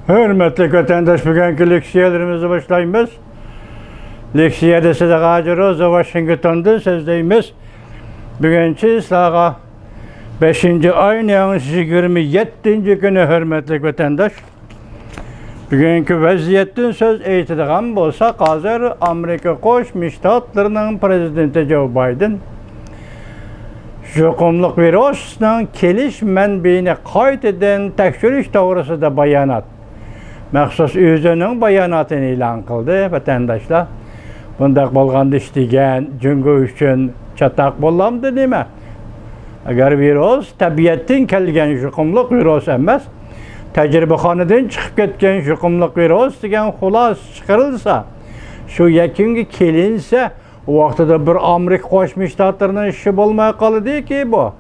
Hürmetli vatandaş, bugünkü leksiyalarımızı başlayımız. Leksiyada size Hacı Washington'da sözdeyimiz. Bugünkü sağa 5. ayın 27. günü hürmetli vatandaş. Bugünkü vaziyetten söz eytidigan bolsa, hazır Amerika Qo'shma Shtatlarının prezidenti Joe Biden yuqumliq virusning kelish manbaini qaytadan tekshirish to'g'risida bayonot, maxsus o'zining bayonotini e'lon qildi. Vatandaşlar, bundaq bo'lganda ishtigan jungo uchun chataq bo'lamdi nima? Agar virus tabiatdan kelgan yuqumliq virus emas, tajribaxonadan chiqib ketgan yuqumliq virus degan xulos chiqarilsa, shu yakunga kelinsa, o vaqtida bir Amerika Qo'shma Shtatlarining ishi bo'lmay qoldiki, bu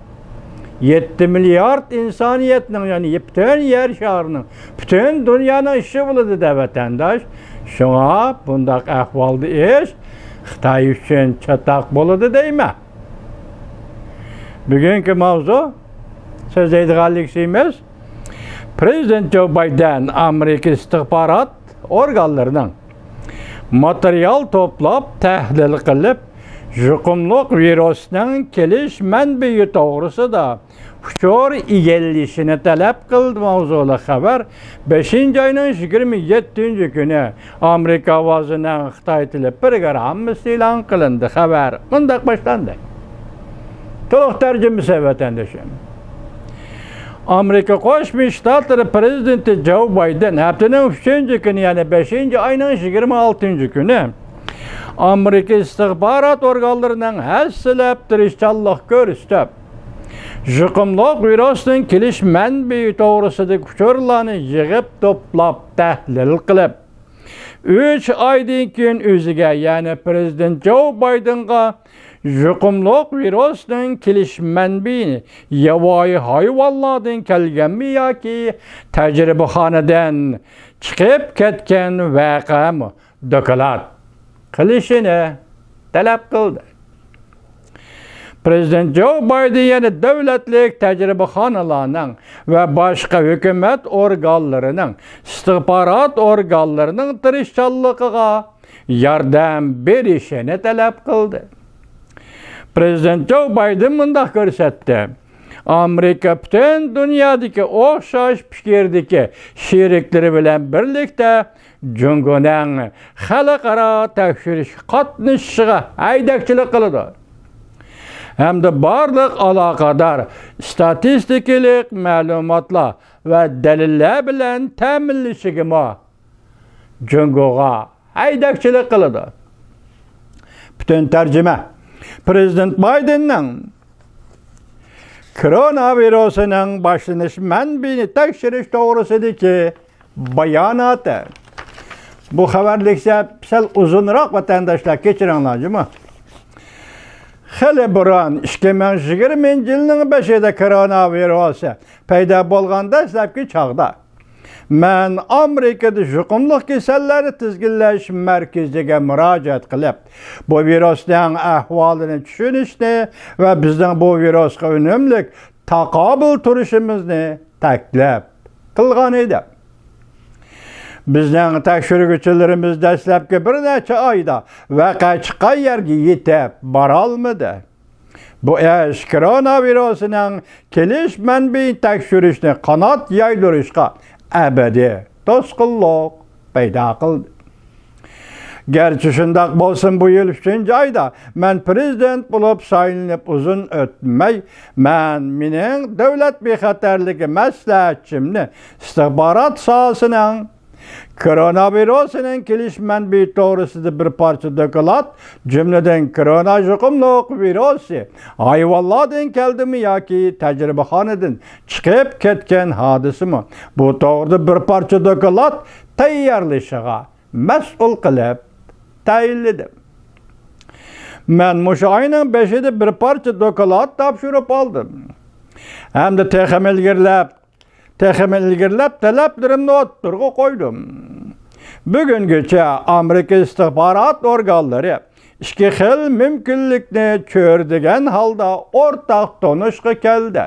7 milliard insoniyatning, ya'ni butun yer sharining, butun dunyoning ishi bo'ladi da vatandosh. Shunga bundaq ahvolda ish Xitoy uchun chataq bo'ladi deyman. Bugungi mavzu so'zlaydiganligimiz Prezident Joe Biden Amerika istixborot organlarining material to'plab, tahlil qilib, yuqumliq virusning kelish manbai to'g'risida uchur egallashini talab qildi. Mavzuli xabar 5. ayning 27. kuni Amerika ovozining Xitoy tili programmasi e'lon qilindi. Xabar bunday boshlandi. To'liq tarjimasi vatandoshim. Amerika Qo'shma Shtatlari prezidenti Joe Biden haftaning 3. kuni, ya'ni 5. ayning 26. kuni Amerika istixborot organlarining hassilab tirishchanlik ko'rsatib, yuqumliq virusning kelish manbai to'g'risida uchurlarni yig'ib to'plab tahlil qilib, 3 oydan keyin o'ziga, ya'ni prezident Joe Bidenga yuqumliq virusning kelish manbaini yovvoyi hayvonlardan kelganmi yoki tajribaxonadan chiqib ketgan voqeami doklad qilishini talab qildi. Prezident Joe Biden yana davlatlik tajribaxonalarning va boshqa hukumat organlarining, istixborot organlarining tirishchanligiga yordam berishini talab qildi. Prezident Joe Biden bundaq ko'rsatdi: Amerika butun dunyodagi o'xshash fikrdagi sheriklari bilan birlikda jungoning xalqaro tekshirish qatnashishiga haydakchilik qiladi. Hamda barliq aloqador statistikalik ma'lumotlar va dalillar bilan ta'minlashiga jungoga haydakchilik qiladi. Butun tarjima Prezident Biden'ning koronavirusining boshlanish manbaini tekshirish to'g'risidagi bayonoti. Bu xabarliksa sal uzunroq vatandoshlar, kechiringlarmi? Xili burun 2020 yilning 5-ida koronavirusi paydo bo'lganda, dastlabki chog'da men Amerikada yuqumliq kasallarni tizginlash markaziga murojaat qilib, bu virusning ahvolini tushunishni va bizning bu virusga unumli taqobil turishimizni taklif qilgan edi. Bizning tekshiruvchilarimiz dastlabki bir necha oyda voqea chiqqan yerga yetib bora olmadi. Bu ish koronavirusining kelish manbaini tekshirishni qanot yaydirishga abadiy to'sqinlik paydo qildi. Gerçi shundoq bo'lsin, bu yil 3. oyda men prezident bo'lib saylanib uzun o'tmay, mening davlat bexatarligi maslahatchimni istixborot sohasining koronavirusining kelish manbai to'g'risida bir parcha doklad, jumladan korona yuqumliq virusi hayvonlardan keldimi yoki tajribaxonadan chiqib ketgan hodisami, bu to'g'rida bir parcha doklad tayyorlashiga mas'ul qilib tayinladim. Men mushu ayning 5-ida bir parcha doklad topshirib oldim. Hamda texmil ilgirlab talablarimni o'ttirg'a qo'ydim. Bugungacha Amerika istixborot organlari ikki xil mumkinlikni ko'rdigan holda o'rtaq tonishga keldi.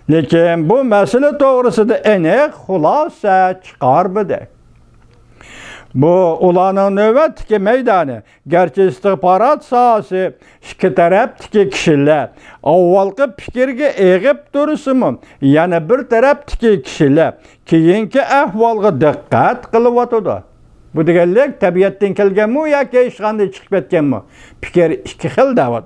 Lekin bu mesele to'g'risida aniq xulosa chiqarmadi. Bu ularning navbatdagi maydoni, garchi istixborot sohasi ikki tarafdagi kishilar avvalgi fikrga eg'ib tursin, yana bir tarafdagi kishilar keyingi ahvolga diqqat qilyotdi. Bu deganlik tabiatdan kelganmi yoki hech qanday chiqib ketganmi? Fikr ikki xil davat.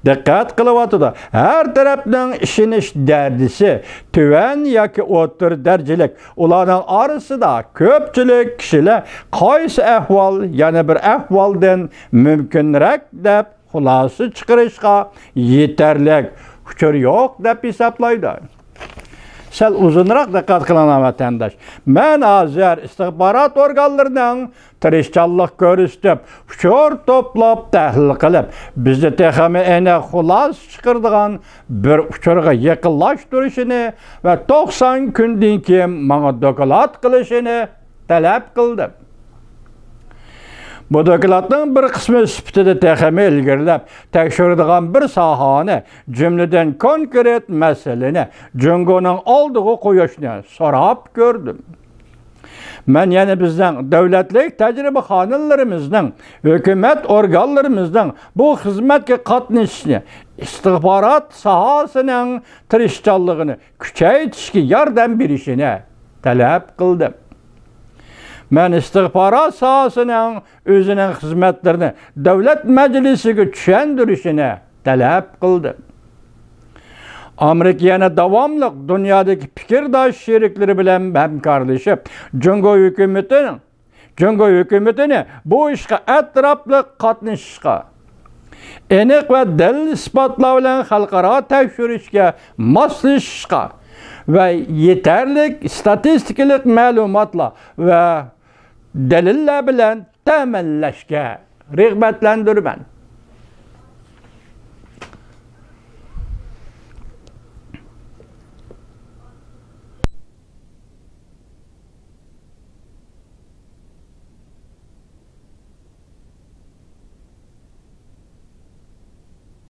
Diqqat qilyotdi. Har tarafning ishinish dardisi tuvan yoki o'rta darajalik. Ularning orasida ko'pchilik kishilar qaysi ahvol yana bir ahvoldan mumkinroq deb xulosa chiqarishga yetarli kuch yo'q deb hisoblaydi. Sel uzunroq diqqat qilaman vatandaş. Men hozir istixborot organlarining tirishchanlik ko'rsatib, ushur to'plab tahlil qilib, bizni texmi aniq xulos chiqaradigan bir uchurga yaqinlashtirishini va 90 kundan keyin menga doklad qilishini talab qildim. Bu dokladning bir qismi sifatida texmi ilgirlab, tekshiradigan bir sohani, jumladan konkret masalani Jungoning oldiga qo'yishni so'rab ko'rdim. Men yana bizning davlatlik tajriba xonalarimizning, hukumat organlarimizning bu xizmatga qatnashishni, istixborot sohasining tirishchanligini kuchaytirishga yordam berishini talab qildim. Men istixborot sohasining o'zining xizmatlarini davlat majlisiga tushuntirishini talab qildim. Amerika yana davomli dunyodagi fikrdosh sheriklari bilan hamkorlashib, Jungo hukumatini bu ishga atrofli qatnashishga, aniq va dalil isbotlar bilan xalqaro tekshirishga moslashishga va yetarli statistikalik ma'lumotlar va dalillar bilan ta'minlashga rag'batlantirman.